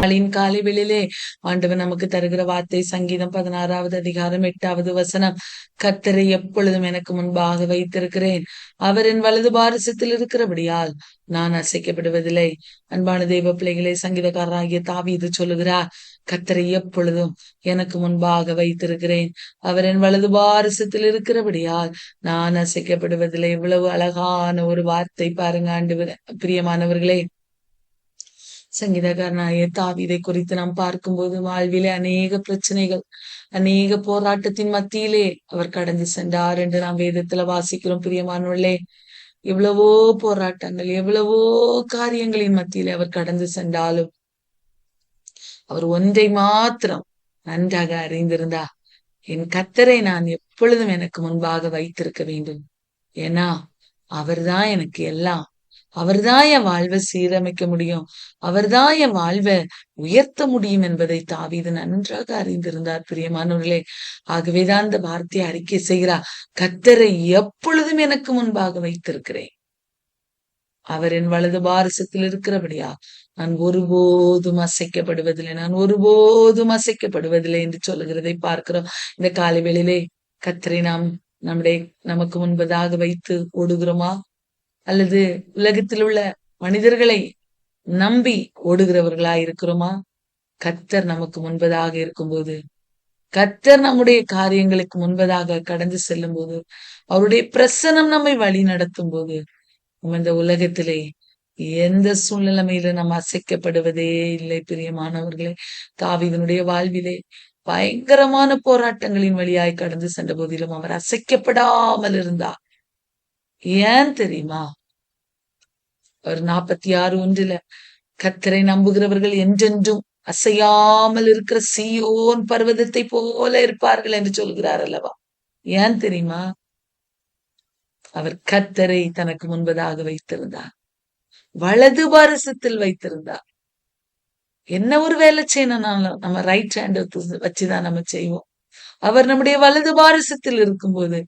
நாளின் காலை வேளையிலே ஆண்டவர் நமக்கு தருகிற வார்த்தை சங்கீதம் 16வது அதிகாரம் 8வது வசனம். கர்த்தரை எப்பொழுதும் எனக்கு முன்பாக வைத்திருக்கிறேன், அவர் என் வலது பாரிசத்தில் இருக்கிறபடியால் நான் அசைக்கப்படுவதில்லை. அன்பான தெய்வ பிள்ளைகளே, சங்கீதக்காரராகிய தாவீது சொல்லுகிறார், கர்த்தரை எப்பொழுதும் எனக்கு முன்பாக வைத்திருக்கிறேன், அவர் என் வலது பாரிசத்தில் இருக்கிறபடியால் நான் அசைக்கப்படுவதில்லை. இவ்வளவு அழகான ஒரு வார்த்தை பாருங்க ஆண்டவர். பிரியமானவர்களே, சங்கீதக்காரனாகிய தாவீதை குறித்து நாம் பார்க்கும்போது வாழ்விலே அநேக பிரச்சனைகள், அநேக போராட்டத்தின் மத்தியிலே அவர் கடந்து சென்றார் என்று நாம் வேதத்துல வாசிக்கிறோம். பிரியமானவர்களே, எவ்வளவோ போராட்டங்கள், எவ்வளவோ காரியங்களின் மத்தியிலே அவர் கடந்து சென்றாலும் அவர் ஒன்றை மாத்திரம் நன்றாக அறிந்திருந்தார், என் கர்த்தரை நான் எப்பொழுதும் எனக்கு முன்பாக வைத்திருக்க வேண்டும். ஏன்னா அவர்தான் எனக்கு எல்லாம். அவர்தான் என் வாழ்வை சீரமைக்க முடியும், அவர்தான் என் வாழ்வை உயர்த்த முடியும் என்பதை தாவீது நன்றாக அறிந்திருந்தார். பிரியமானவர்களே, ஆகவேதான் இந்த வார்த்தையை அறிக்கை செய்கிறார், கர்த்தரை எப்பொழுதும் எனக்கு முன்பாக வைத்திருக்கிறேன், அவர் என் வலது பாரிசத்தில் இருக்கிறபடியா நான் ஒருபோதும் அசைக்கப்படுவதில்லை, நான் ஒருபோதும் அசைக்கப்படுவதில்லை என்று சொல்லுகிறதை பார்க்கிறோம். இந்த காலை வேளையிலே கர்த்தரை நாம் நமக்கு முன்பதாக வைத்து ஓடுகிறோமா, அல்லது உலகத்தில் உள்ள மனிதர்களை நம்பி ஓடுகிறவர்களாய் இருக்கிறோமா? கர்த்தர் நமக்கு முன்பதாக இருக்கும்போது, கர்த்தர் நம்முடைய காரியங்களுக்கு முன்பதாக கடந்து செல்லும் போது, அவருடைய பிரசனம் நம்மை வழி நடத்தும் போது, நம்ம இந்த உலகத்திலே எந்த சூழ்நிலைமையில நாம் அசைக்கப்படுவதே இல்லை. பிரியமானவர்களே, தாவீதினுடைய வாழ்விலே பயங்கரமான போராட்டங்களின் வழியாய் கடந்து சென்ற போதிலும் அவர் அசைக்கப்படாமல் இருந்தார். ஏன் தெரியுமா? அவர் 46:1 கர்த்தரை நம்புகிறவர்கள் என்றென்றும் அசையாமல் இருக்கிற சீயோன் பர்வதத்தை போல இருப்பார்கள் என்று சொல்கிறார் அல்லவா? ஏன் தெரியுமா? அவர் கர்த்தரை தனக்கு முன்பதாக வைத்திருந்தார், வலது பாரிசத்தில் வைத்திருந்தார். என்ன ஒரு வேலை செய்யணும்னாலும் நம்ம ரைட் ஹேண்ட் வச்சுதான் நம்ம செய்வோம். அவர் நம்முடைய வலது பாரிசத்தில் இருக்கும்போது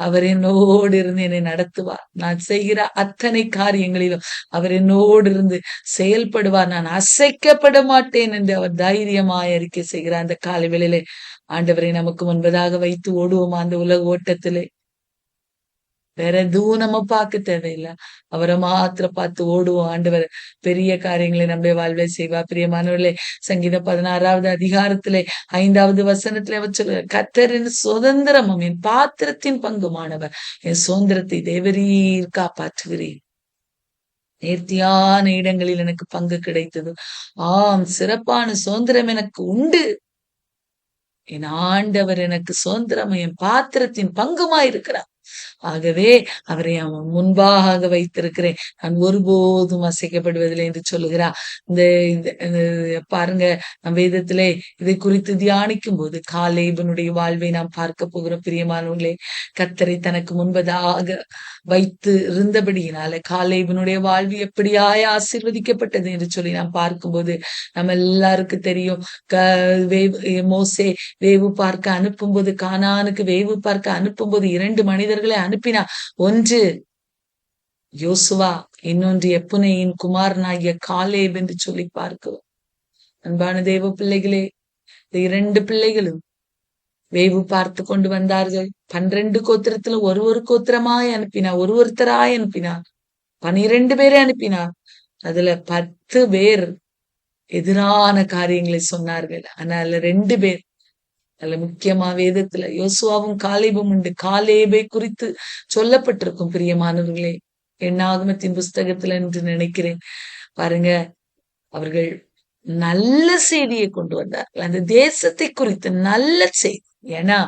அவர் என்னோடு இருந்து என்னை நடத்துவார். நான் செய்கிற அத்தனை காரியங்களிலும் அவர் என்னோடு இருந்து செயல்படுவார். நான் அசைக்கப்பட மாட்டேன் என்று அவர் தைரியமாய் அறிக்கை செய்கிறார். அந்த காலை வேளையிலே ஆண்டவரை நமக்கு முன்பதாக வைத்து ஓடுவோமா அந்த உலக ஓட்டத்திலே? வேற எதுவும் நம்ம பார்க்க தேவையில்லை, அவரை மாத்திர பார்த்து ஓடுவோம். ஆண்டவர் பெரிய காரியங்களை நம்முடைய வாழ்வை செய்வார். பிரியமானவர்களே, சங்கீதம் 16வது அதிகாரத்திலே 5வது வசனத்திலே அவர் சொல்லுவார், கர்த்தரின் சுதந்திரமும் என் பாத்திரத்தின் பங்குமானவர், என் சுதந்திரத்தை தேவரீர் காப்பாற்றுகிறேன், நேர்த்தியான இடங்களில் எனக்கு பங்கு கிடைத்தது, ஆம் சிறப்பான சுதந்திரம் எனக்கு உண்டு, என் ஆண்டவர் எனக்கு சுதந்திரம் என் பாத்திரத்தின் பங்குமாயிருக்கிறார். ஆகவே அவரை அவன் முன்பாக வைத்திருக்கிறேன், நான் ஒருபோதும் அசைக்கப்படுவதில்லை என்று சொல்லுகிறார். பாருங்க, நம் வேதத்திலே இதை குறித்து தியானிக்கும் போது காலேபனுடைய வாழ்வை நாம் பார்க்க போகிறோம். பிரியமானவர்களே, கர்த்தரை தனக்கு முன்பதாக வைத்து இருந்தபடியினால காலேபனுடைய வாழ்வு எப்படியாய் ஆசீர்வதிக்கப்பட்டது என்று சொல்லி நாம் பார்க்கும்போது நம்ம எல்லாருக்கும் தெரியும். மோசே வேவு பார்க்க அனுப்பும்போது, கானானுக்கு வேவு பார்க்க அனுப்பும்போது 2 மனிதர்களை அனுப்பினார். ஒன்று யோசுவா, இன்னொன்று எப்புனேயின் குமாரனாகிய காலேப் என்று சொல்லி பார்க்கிறோம். அன்பான தேவ பிள்ளைகளே, இந்த 2 பிள்ளைகளும் வேவு பார்த்து கொண்டு வந்தார்கள். 12 கோத்திரத்துல ஒரு கோத்திரமாய் அனுப்பினார், ஒருத்தராய் அனுப்பினார். 12 பேரை அனுப்பினார். அதுல 10 பேர் எதிரான காரியங்களை சொன்னார்கள். ஆனா அதுல 2 பேர், அதுல முக்கியமா வேதத்துல யோசுவாவும் காலேபும் உண்டு. காலேபை குறித்து சொல்லப்பட்டிருக்கும். பிரியமானவர்களே, எண்ணாகமத்தின் புஸ்தகத்துல என்று நினைக்கிறேன். பாருங்க, அவர்கள் நல்ல செய்தியை கொண்டு வந்தார்கள், அந்த தேசத்தை குறித்து நல்ல செய்தி. ஏன்னா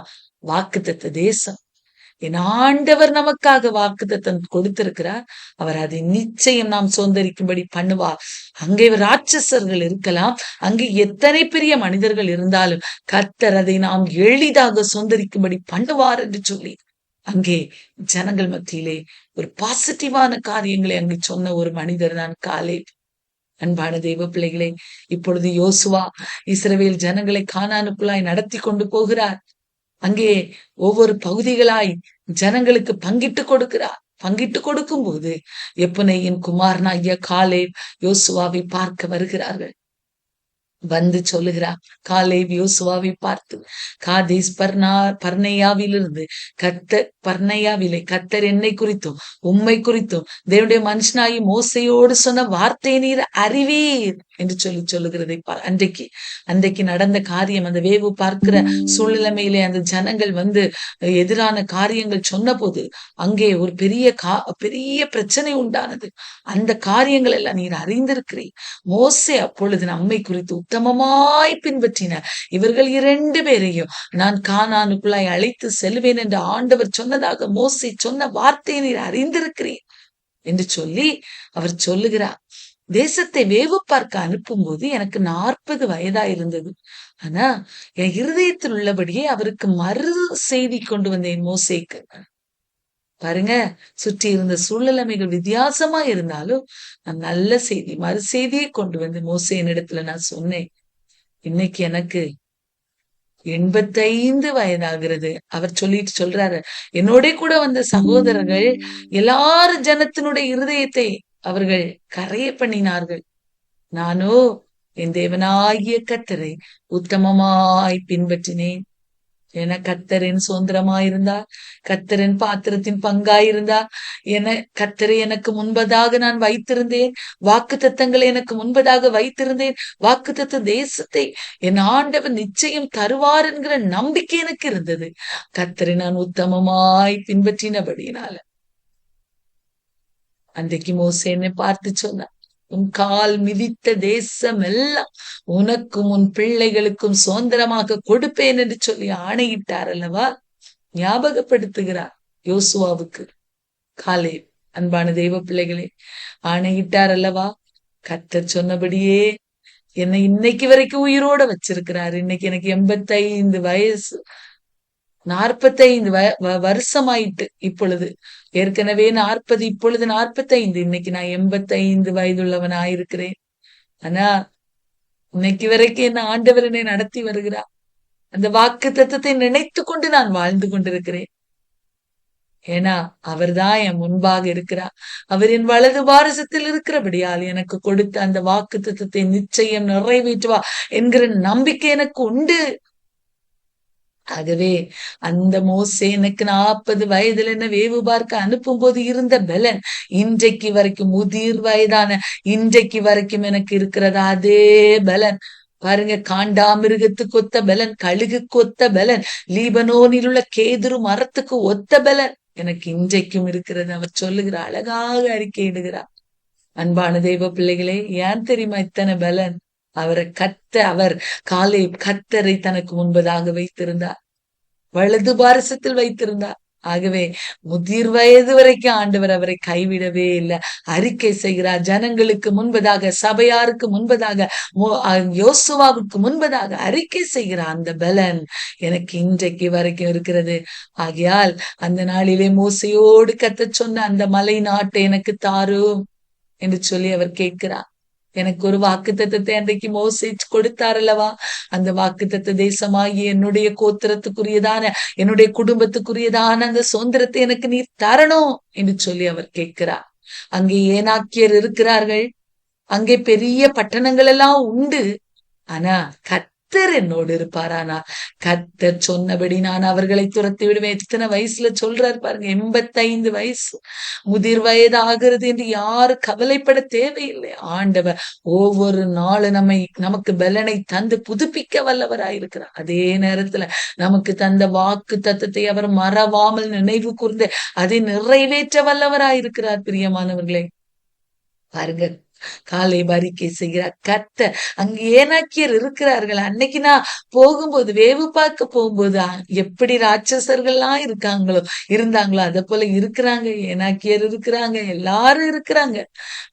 வாக்குத்தத்த தேசம், என் ஆண்டவர் நமக்காக வாக்குத்தத்தம் கொடுத்திருக்கிறார், அவர் அதை நிச்சயம் நாம் சுதந்திரிக்கும்படி பண்ணுவார். அங்கே ராட்சசர்கள் இருக்கலாம், அங்கே எத்தனை பெரிய மனிதர்கள் இருந்தாலும் கர்த்தர் அதை நாம் எளிதாக சுதந்திரிக்கும்படி பண்ணுவார் என்று சொல்லி அங்கே ஜனங்கள் மத்தியிலே ஒரு பாசிட்டிவான காரியங்களை அங்கு சொன்ன ஒரு மனிதர் தான் காலேப். அன்பான தெய்வ பிள்ளைகளே, இப்பொழுது யோசுவா இஸ்ரவேல் ஜனங்களை கானானுக்குள்ளாய் நடத்தி கொண்டு போகிறார். அங்கே ஒவ்வொரு பகுதிகளாய் ஜனங்களுக்கு பங்கிட்டு கொடுக்கிறார். பங்கிட்டு கொடுக்கும் போது எப்புனேயின் குமாரனாகிய காலேப் யோசுவாவை பார்க்க வருகிறார்கள். வந்து சொல்லுகிறார். காலேப் யோசுவாவை பார்த்து, காதேஸ் பர்னேயாவிலிருந்து பர்னேயாவிலே கர்த்தர் என்னை குறித்தும் உம்மை குறித்தும் தேவனுடைய மனுஷனாகி மோசையோடு சொன்ன வார்த்தை நீர் அறிவீர் என்று சொல்லுகிறதை அன்றைக்கு அன்றைக்கு நடந்த காரியம், அந்த வேவு பார்க்கிற சூழ்நிலைமையிலே அந்த ஜனங்கள் வந்து எதிரான காரியங்கள் சொன்ன போது அங்கே ஒரு பெரிய பிரச்சனை உண்டானது. அந்த காரியங்கள் எல்லாம் நீர் அறிந்திருக்கிறீர். மோசே அப்பொழுது நம்மை குறித்து உத்தமமாய் பின்பற்றினார். இவர்கள் 2 பேரையும் நான் கானானுக்குள்ளாய் அழைத்து செல்வேன் என்று ஆண்டவர் சொன்னதாக மோசே சொன்ன வார்த்தையை நீர் அறிந்திருக்கிறீர் என்று சொல்லி அவர் சொல்லுகிறார். தேசத்தை வேவு பார்க்க அனுப்பும்போது எனக்கு 40 வயதா இருந்தது. ஆனா என் இருதயத்தில் உள்ளபடியே அவருக்கு மறு செய்தி கொண்டு வந்தேன் மோசேக்கு. பாருங்க, சுற்றி இருந்த சூழ்நிலைமைகள் வித்தியாசமா இருந்தாலும் நான் நல்ல செய்தி மறு செய்தியை கொண்டு வந்து மோசேயின் இடத்துல நான் சொன்னேன். இன்னைக்கு எனக்கு 85 வயதாகிறது. அவர் சொல்லிட்டு சொல்றாரு, என்னோட கூட வந்த சகோதரர்கள் எல்லாரும் ஜனத்தினுடைய இருதயத்தை அவர்கள் கரைய பண்ணினார்கள். நானோ என் தேவனாகிய கர்த்தரை உத்தமமாய் பின்பற்றினேன். என கர்த்தரின் சுதந்திரமாயிருந்தார், கர்த்தரின் பாத்திரத்தின் பங்காயிருந்தார். கர்த்தரை எனக்கு முன்பதாக நான் வைத்திருந்தேன். வாக்கு தத்தங்களை எனக்கு முன்பதாக வைத்திருந்தேன். வாக்கு தத்த தேசத்தை என் ஆண்டவர் நிச்சயம் தருவார் என்கிற நம்பிக்கை எனக்கு இருந்தது. கர்த்தரை நான் உத்தமமாய் பின்பற்றினபடியினால அன்றைக்கு மோசே என்னை பார்த்து சொன்னார், உன் கால் மிதித்த தேசம் எல்லாம் உனக்கும் உன் பிள்ளைகளுக்கும் சுதந்திரமாக கொடுப்பேன் என்று சொல்லி ஆணையிட்டார் அல்லவா? ஞாபகப்படுத்துகிறார் யோசுவாவுக்கு காலேப். அன்பான தெய்வ பிள்ளைகளே, ஆணையிட்டார் அல்லவா? கர்த்தர் சொன்னபடியே என்னை இன்னைக்கு வரைக்கும் உயிரோட வச்சிருக்கிறார். இன்னைக்கு எனக்கு 85 வயசு, 45 வருஷமாயிட்டு. இப்பொழுது ஏற்கனவே 40, இப்பொழுது 45. இன்னைக்கு நான் 85 வயதுள்ளவன் ஆயிருக்கிறேன். ஆனா இன்னைக்கு வரைக்கும் என்ன ஆண்டவர் என்னை நடத்தி வருகிறார். அந்த வாக்கு தத்தத்தை நினைத்து கொண்டு நான் வாழ்ந்து கொண்டிருக்கிறேன். ஏன்னா அவர்தான் என் முன்பாக இருக்கிறார். அவர் என் வலது பாரசத்தில் இருக்கிறபடியால் எனக்கு கொடுத்த அந்த வாக்கு தத்தத்தை நிச்சயம் நிறைவேற்றுவா என்கிற நம்பிக்கை எனக்கு உண்டு. ஆகவே அந்த மோசே எனக்கு 40 வயதுல என்ன வேவு பார்க்க அனுப்பும் போது இருந்த பலன் இன்றைக்கு வரைக்கும், முதிர் வயதான இன்றைக்கு வரைக்கும் எனக்கு இருக்கிறதா அதே பலன். பாருங்க, காண்டாமிருகத்துக்கு ஒத்த பலன், கழுகுக்கு ஒத்த பலன், லீபனோனில் உள்ள கேதுரு மரத்துக்கு ஒத்த பலன் எனக்கு இன்றைக்கும் இருக்கிறது. அவர் சொல்லுகிற அழகாக அறிக்கையிடுகிறார். அன்பான தெய்வ பிள்ளைகளே, ஏன் தெரியுமா இத்தனை பலன்? அவர் காலேப் கர்த்தரை தனக்கு முன்பதாக வைத்திருந்தார், வலது பாரசத்தில் வைத்திருந்தார். ஆகவே முதிர் வயது வரைக்கும் ஆண்டவர் அவரை கைவிடவே இல்லை. அறிக்கை செய்கிறார், ஜனங்களுக்கு முன்பதாக, சபையாருக்கு முன்பதாக, யோசுவாவுக்கு முன்பதாக அறிக்கை செய்கிறார். அந்த பலன் எனக்கு இன்றைக்கு வரைக்கும் இருக்கிறது. ஆகையால் அந்த நாளிலே மோசையோடு கர்த்தர் சொன்ன அந்த மலை நாட்டை எனக்கு தாரும் என்று சொல்லி அவர் கேட்கிறார். எனக்கு ஒரு வாக்கு தத்தத்தை அன்றைக்கு மோசே கொடுத்தார் அல்லவா? அந்த வாக்கு தத்த தேசமாகி என்னுடைய கோத்திரத்துக்குரியதான, என்னுடைய குடும்பத்துக்குரியதான அந்த சுதந்திரத்தை எனக்கு நீர் தரணும் என்று சொல்லி அவர் கேட்கிறார். அங்கே ஏனாக்கியர் இருக்கிறார்கள், அங்கே பெரிய பட்டணங்கள் எல்லாம் உண்டு. ஆனா கர்த்தர் என்னோடு இருப்பாரானா, கர்த்தர் சொன்னபடி நான் அவர்களை துரத்தி விடுவேன். எத்தனை வயசுல சொல்றாரு பாருங்க, 85 வயசு, முதிர் வயது ஆகிறது என்று யாரு கவலைப்பட தேவையில்லை. ஆண்டவர் ஒவ்வொரு நாளும் நமக்கு பலனை தந்து புதுப்பிக்க வல்லவராயிருக்கிறார். அதே நேரத்துல நமக்கு தந்த வாக்கு தத்தத்தை அவர் மறவாமல் நினைவு கூர்ந்து அதை நிறைவேற்ற வல்லவராயிருக்கிறார். பிரியமானவர்களே, பாருங்க, காலேப் அறிக்கை செய்கிறார். கர்த்தர் அங்க ஏனாக்கியர் இருக்கிறார்கள். அன்னைக்கு நான் போகும்போது, வேவு பார்க்க போகும்போது எப்படி ராட்சசர்கள்லாம் இருந்தாங்களோ அதை போல இருக்கிறாங்க. ஏனாக்கியர் இருக்கிறாங்க, எல்லாரும் இருக்கிறாங்க.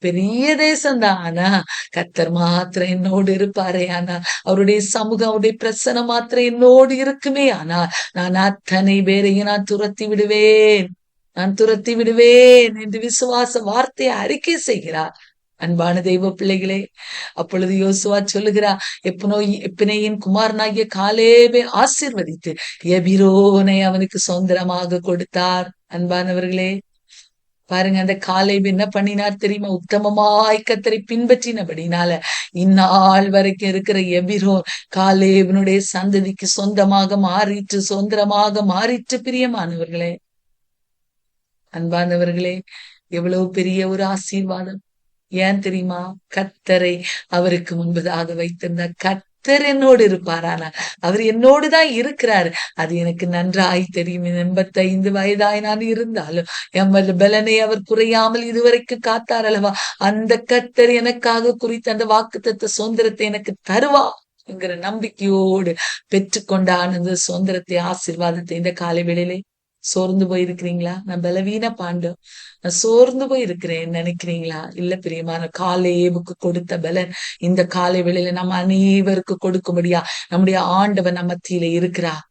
பெரிய தேசம்தான். ஆனா கர்த்தர் மாத்திரம் என்னோடு இருப்பாரே, ஆனா அவருடைய சமூகம், அவருடைய பிரசனம் மாத்திரம் என்னோடு இருக்குமே, ஆனா நான் அத்தனை பேரையும் நான் துரத்தி விடுவேன் என்று விசுவாச வார்த்தையை அறிக்கை செய்கிறார். அன்பான தெய்வ பிள்ளைகளே, அப்பொழுது யோசுவா சொல்லுகிறார், எப்பினேயின் குமாரனாகிய காலேபை ஆசீர்வதித்து எபிரோனை அவனுக்கு சுதந்திரமாக கொடுத்தார். அன்பானவர்களே, பாருங்க, அந்த காலேப் என்ன பண்ணினார் தெரியுமா? உத்தமமாய் கர்த்தரை பின்பற்றினபடினால இந்நாள் வரைக்கும் இருக்கிற எபிரோன் காலேபினுடைய சந்ததிக்கு சொந்தமாக மாறிற்று, சுதந்திரமாக மாறிற்று. பிரியமானவர்களே, அன்பானவர்களே, எவ்வளவு பெரிய ஒரு ஆசீர்வாதம். ஏன் தெரியுமா? கர்த்தரை அவருக்கு முன்பதாக வைத்திருந்தார். கர்த்தர் என்னோடு இருப்பாரானால் அவர் என்னோடு தான் இருக்கிறார். அது எனக்கு நன்றாய் தெரியும். 85 வயதாய் நான் இருந்தாலும் எமது பலனை அவர் குறையாமல் இதுவரைக்கும் காத்தார் அல்லவா? அந்த கர்த்தர் எனக்காக குறித்த அந்த வாக்குத்தத்த சுதந்திரத்தை எனக்கு தருவா என்கிற நம்பிக்கையோடு பெற்றுக்கொண்ட ஆனந்த சுதந்திரத்தை, ஆசீர்வாதத்தை இந்த காலை வேளையிலே சோர்ந்து போயிருக்கிறீங்களா? நான் பலவீன பாண்டம், நான் சோர்ந்து போயிருக்கிறேன் நினைக்கிறீங்களா? இல்ல பிரியமான, காலேபுக்கு கொடுத்த பலன் இந்த காலை வேளையில நம்ம அனைவருக்கு கொடுக்கும்படியா நம்முடைய ஆண்டவர் நம்ம மத்தியில இருக்கிறார்.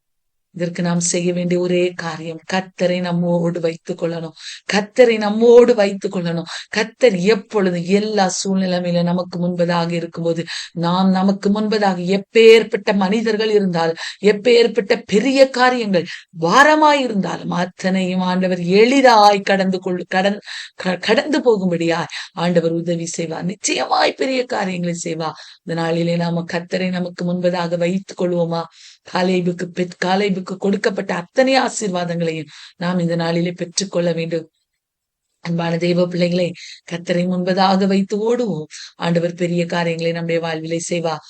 இதற்கு நாம் செய்ய வேண்டிய ஒரே காரியம், கர்த்தரை நம்மோடு வைத்துக் கொள்ளணும். கர்த்தரை நம்மோடு வைத்துக் கொள்ளணும். கர்த்தர் எப்பொழுதும் எல்லா சூழ்நிலைமையில நமக்கு முன்பதாக இருக்கும்போது, நாம் நமக்கு முன்பதாக எப்பேற்பட்ட மனிதர்கள் இருந்தாலும், எப்பேற்பட்ட பெரிய காரியங்கள் பாரமாய் இருந்தாலும் அத்தனையும் ஆண்டவர் எளிதாய் கடந்து போகும்படியாய் ஆண்டவர் உதவி செய்வார். நிச்சயமாய் பெரிய காரியங்களை செய்வார். இந்த நாளிலே நாம கர்த்தரை நமக்கு முன்பதாக வைத்துக் கொள்வோமா? காலேபுக்கு கொடுக்கப்பட்ட அத்தனை ஆசீர்வாதங்களையும் நாம் இந்த நாளிலே பெற்றுக்கொள்ள வேண்டும். அன்பான தெய்வ பிள்ளைகளே, கர்த்தரை முன்பதாக வைத்து ஓடுவோம். ஆண்டவர் பெரிய காரியங்களை நம்முடைய வாழ்விலே செய்வார்.